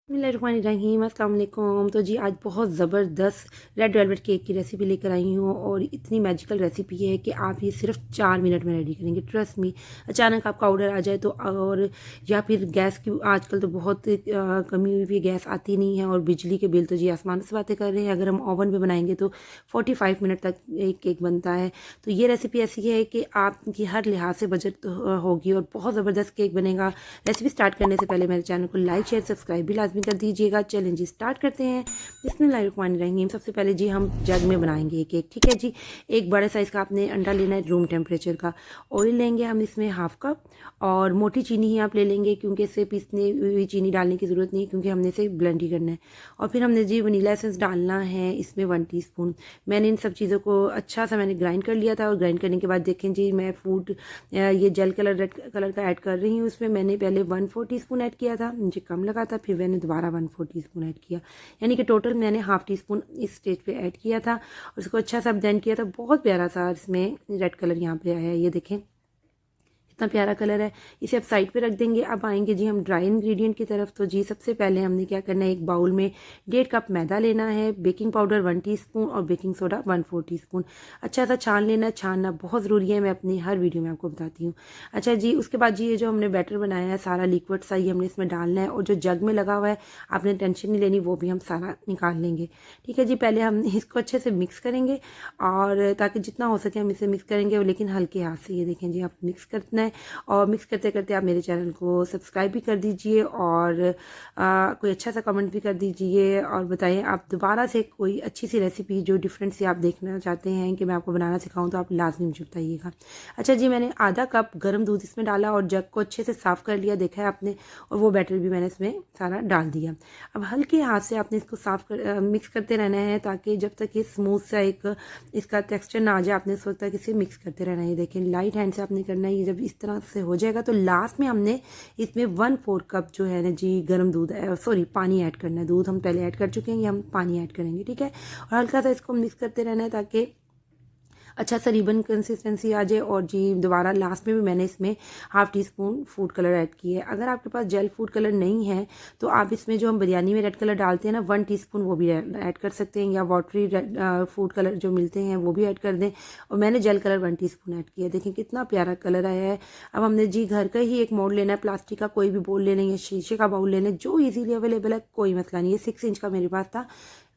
बिस्मिल्लाहिर्रहमानिर्रहीम अस्सलाम वालेकुम। तो जी आज बहुत ज़बरदस्त रेड वेलवेट केक की रेसिपी लेकर आई हूँ और इतनी मैजिकल रेसिपी है कि आप ये सिर्फ 4 मिनट में रेडी करेंगे। ट्रस्ट मी, अचानक आपका ऑर्डर आ जाए तो और या फिर गैस की आजकल तो बहुत कमी हुई है, गैस आती नहीं है और बिजली के बिल तो जी आसमान से बातें कर रहे हैं। अगर हम ओवन में बनाएंगे तो 45 मिनट तक एक केक बनता है। तो ये रेसिपी ऐसी है कि आपकी हर लिहाज से बजट होगी और बहुत ज़बरदस्त केक बनेगा। रेसिपी स्टार्ट करने से पहले मेरे चैनल को लाइक शेयर सब्सक्राइब भी लाजमी कर दीजिएगा। चलें जी स्टार्ट करते हैं। बिस्मिल्लाहिर्रहमानिर्रहीम। सबसे पहले जी हम जग में बनाएंगे केक, ठीक है जी। एक बड़े साइज़ का आपने अंडा लेना है रूम टेम्परेचर का। ऑयल लेंगे हम इसमें हाफ कप और मोटी चीनी ही आप ले लेंगे क्योंकि इससे पीसने हुई चीनी डालने की ज़रूरत नहीं है क्योंकि हमने इसे ब्लेंड ही करना है। और फिर हमने जी वनीला एसेंस डालना है इसमें 1 टीस्पून। मैंने इन सब चीज़ों को अच्छा सा मैंने ग्राइंड कर लिया था और ग्राइंड करने के बाद देखें जी मैं फूड ये जेल कलर रेड कलर का ऐड कर रही हूँ। इसमें मैंने पहले 1/4 टीस्पून ऐड किया था, मुझे कम लगा था, फिर मैंने दोबारा 1/4 टीस्पून ऐड किया, यानी कि टोटल मैंने हाफ टी स्पून इस स्टेज पे ऐड किया था और इसको अच्छा सा ब्लेंड किया था। बहुत प्यारा सा इसमें रेड कलर यहाँ पे आया है, ये देखें कितना प्यारा कलर है। इसे अब साइड पे रख देंगे। अब आएंगे जी हम ड्राई इंग्रेडिएंट की तरफ। तो जी सबसे पहले हमने क्या करना है, एक बाउल में 1.5 कप मैदा लेना है, बेकिंग पाउडर 1 टीस्पून और बेकिंग सोडा 1/4 टीस्पून। अच्छा सा छान लेना है, छानना बहुत ज़रूरी है, मैं अपनी हर वीडियो में आपको बताती हूँ। अच्छा जी, उसके बाद जी ये जो हमने बैटर बनाया है सारा लिक्विड सा ही हमने इसमें डालना है और जो जग में लगा हुआ है आपने टेंशन नहीं लेनी, वो भी हम सारा निकाल लेंगे, ठीक है जी। पहले हम इसको अच्छे से मिक्स करेंगे और ताकि जितना हो सके हम इसे मिक्स करेंगे लेकिन हल्के हाथ से। ये देखें जी, आप मिक्स करना है और मिक्स करते करते आप मेरे चैनल को सब्सक्राइब भी कर दीजिए और कोई अच्छा सा कमेंट भी कर दीजिए और बताएं आप दोबारा से कोई अच्छी सी रेसिपी जो डिफरेंट सी आप देखना चाहते हैं कि मैं आपको बनाना सिखाऊं तो आप लाजमी मुझे बताइएगा। अच्छा जी, मैंने आधा कप गर्म दूध इसमें डाला और जग को अच्छे से साफ़ कर लिया, देखा है आपने, और वो बैटर भी मैंने इसमें सारा डाल दिया। अब हल्के हाथ से आपने इसको मिक्स करते रहना है ताकि जब तक ये स्मूथ सा एक इसका टेक्सचर ना आ जाए आपने उस वक्त तक इसे मिक्स करते रहना है। ये देखें लाइट हैंड से आपने करना है। ये जब इस तरह से हो जाएगा तो लास्ट में हमने इसमें 1/4 कप जो है ना जी गर्म दूध सॉरी पानी ऐड करना है। दूध हम पहले ऐड कर चुके हैं, ये हम पानी ऐड करेंगे, ठीक है। और हल्का सा इसको मिक्स करते रहना है ताकि अच्छा सा रिबन कंसिस्टेंसी आ जाए। और जी दोबारा लास्ट में भी मैंने इसमें half tea spoon food colour add किया है। अगर आपके पास जेल फूड कलर नहीं है तो आप इसमें जो हम बिरयानी में रेड कलर डालते हैं ना 1 टीस्पून वो भी ऐड कर सकते हैं, या वाटरी फूड कलर जो मिलते हैं वो भी ऐड कर दें। और मैंने जेल कलर 1 टीस्पून ऐड किया, देखें कितना प्यारा कलर आया है। अब हमने जी घर का ही एक मोल्ड लेना है, प्लास्टिक का कोई भी बोल ले लें या शीशे का बाउल ले लें, जो ईजीली अवेलेबल है, कोई मसला नहीं है। 6 इंच का मेरे पास था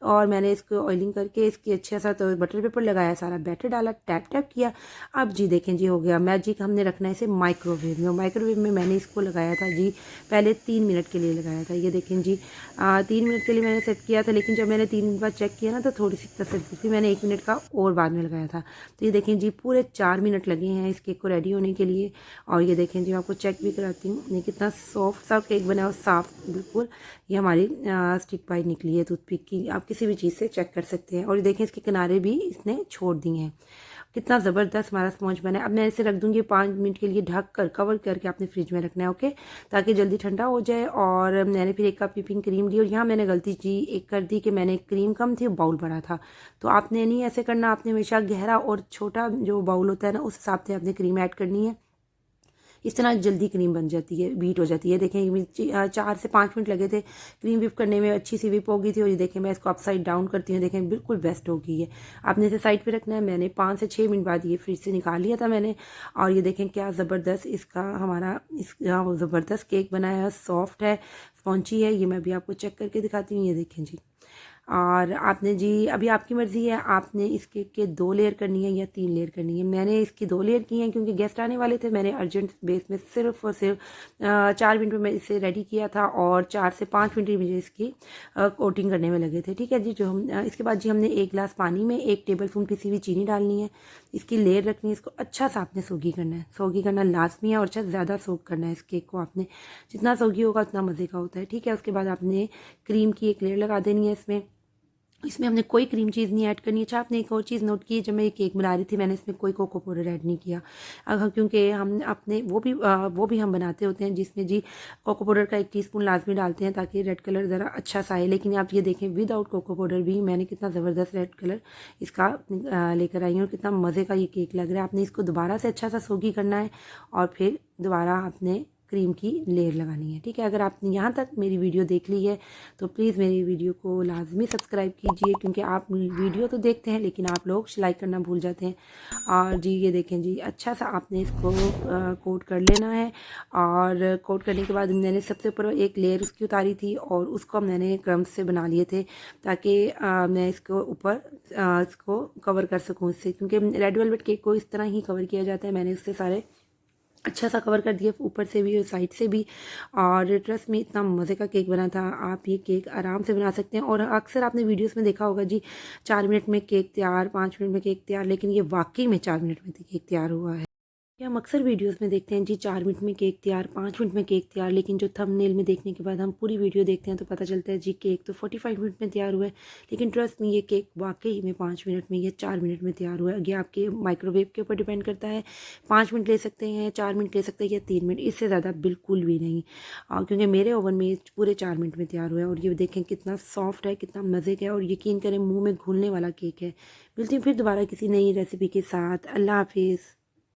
और मैंने इसको ऑयलिंग करके इसकी अच्छा सा तो बटर पेपर लगाया, सारा बैटर डाला, टैप टैप किया। अब जी देखें जी हो गया मैजिक। हमने रखना है इसे माइक्रोवेव में। माइक्रोवेव में मैंने इसको लगाया था जी पहले 3 मिनट के लिए लगाया था। ये देखें जी 3 मिनट के लिए मैंने सेट किया था, लेकिन जब मैंने 3 मिनट बाद चेक किया ना तो थोड़ी सी कसर थी, मैंने 1 मिनट का और बाद में लगाया था। तो ये देखें जी पूरे 4 मिनट लगे हैं इस केक को रेडी होने के लिए। और ये देखें जी, मैं आपको चेक भी कराती हूँ, ये कितना सॉफ्ट सा केक बना है और साफ बिल्कुल। ये हमारी स्टिक पाई निकली है टूथपिक की, आप किसी भी चीज़ से चेक कर सकते हैं। और ये देखें इसके किनारे भी इसने छोड़ दिए हैं। कितना ज़बरदस्त हमारा स्पॉन्ज बना है। अब मैं इसे रख दूँगी 5 मिनट के लिए ढक कर, कवर करके आपने फ्रिज में रखना है, ओके, ताकि जल्दी ठंडा हो जाए। और मैंने फिर 1 कप व्हिपिंग क्रीम ली और यहाँ मैंने गलती जी एक कर दी कि मैंने क्रीम कम थी, बाउल बड़ा था। तो आपने नहीं ऐसे करना, आपने हमेशा गहरा और छोटा जो बाउल होता है ना उस हिसाब से आपने क्रीम ऐड करनी है। इस तरह जल्दी क्रीम बन जाती है, बीट हो जाती है। देखें 4 से 5 मिनट लगे थे क्रीम विप करने में, अच्छी सी विप हो गई थी। और ये देखें मैं इसको अपसाइड डाउन करती हूँ, देखें बिल्कुल बेस्ट हो गई है। आपने इसे साइड पे रखना है। मैंने 5 से 6 मिनट बाद ये फ्रिज से निकाल लिया था मैंने। और ये देखें क्या ज़बरदस्त इसका हमारा ज़बरदस्त केक बना है, सॉफ्ट है, स्पॉन्ची है। ये मैं भी आपको चेक करके दिखाती हूँ। ये देखें जी, और आपने जी अभी आपकी मर्ज़ी है, आपने इस केक के 2 लेयर करनी है या 3 लेयर करनी है। मैंने इसकी 2 लेयर की हैं क्योंकि गेस्ट आने वाले थे। मैंने अर्जेंट बेस में सिर्फ और सिर्फ 4 मिनट में मैं इसे रेडी किया था और 4 से 5 मिनट मुझे इसकी कोटिंग करने में लगे थे, ठीक है जी। जो हम इसके बाद जी हमने 1 गिलास पानी में 1 टेबल स्पून पिसी हुई चीनी डालनी है, इसकी लेयर रखनी है। इसको अच्छा सा आपने सोगी करना है, सोगी करना लाजमी है और अच्छा ज़्यादा सोग करना है इस केक को आपने। जितना सोगी होगा उतना मज़े का होता है, ठीक है। उसके बाद आपने क्रीम की 1 लेयर लगा देनी है इसमें। इसमें हमने कोई क्रीम चीज़ नहीं ऐड करनी है। अच्छा, आपने एक और चीज़ नोट की, जब मैं ये केक बना रही थी मैंने इसमें कोई कोको पाउडर ऐड नहीं किया। क्योंकि हम अपने वो भी हम बनाते होते हैं जिसमें जी कोको पाउडर का 1 टीस्पून लाजमी डालते हैं ताकि रेड कलर ज़रा अच्छा सा आए। लेकिन आप ये देखें विदाउट कोको पाउडर भी मैंने कितना ज़बरदस्त रेड कलर इसका लेकर आई हूँ और कितना मज़े का ये केक लग रहा है। आपने इसको दोबारा से अच्छा सा सोगी करना है और फिर दोबारा आपने क्रीम की लेयर लगानी है। ठीक है, अगर आपने यहाँ तक मेरी वीडियो देख ली है तो प्लीज़ मेरी वीडियो को लाजमी सब्सक्राइब कीजिए, क्योंकि आप वीडियो तो देखते हैं लेकिन आप लोग लाइक करना भूल जाते हैं। और जी ये देखें जी, अच्छा सा आपने इसको कोट कर लेना है। और कोट करने के बाद मैंने सबसे ऊपर एक लेयर उसकी उतारी थी और उसको मैंने क्रम्स से बना लिए थे, ताकि मैं इसको ऊपर इसको कवर कर सकूँ इससे, क्योंकि रेड वेलवेट केक को इस तरह ही कवर किया जाता है। मैंने इससे सारे अच्छा सा कवर कर दिया, ऊपर से भी और साइड से भी। और ट्रस्ट में इतना मज़े का केक बना था। आप ये केक आराम से बना सकते हैं। और अक्सर आपने वीडियोस में देखा होगा जी, 4 मिनट में केक तैयार, 5 मिनट में केक तैयार, लेकिन ये वाकई में 4 मिनट में केक तैयार हुआ है। कि हम अक्सर वीडियोस में देखते हैं जी 4 मिनट में केक तैयार, 5 मिनट में केक तैयार, लेकिन जो थंबनेल में देखने के बाद हम पूरी वीडियो देखते हैं तो पता चलता है जी केक तो 45 मिनट में तैयार हुआ है। लेकिन ट्रस्ट में ये केक वाकई में 5 मिनट में या 4 मिनट में तैयार हुआ है। ये आपके माइक्रोवेव के ऊपर डिपेंड करता है। 5 मिनट ले सकते हैं, 4 मिनट ले सकते हैं या 3 मिनट, इससे ज़्यादा बिल्कुल भी नहीं। क्योंकि मेरे ओवन में पूरे 4 मिनट में तैयार हुआ है। और ये देखें कितना सॉफ्ट है, कितना मज़े का है, और यकीन करें मुँह में घुलने वाला केक है। मिलती हूँ फिर दोबारा किसी नई रेसिपी के साथ। अल्लाह हाफिज़।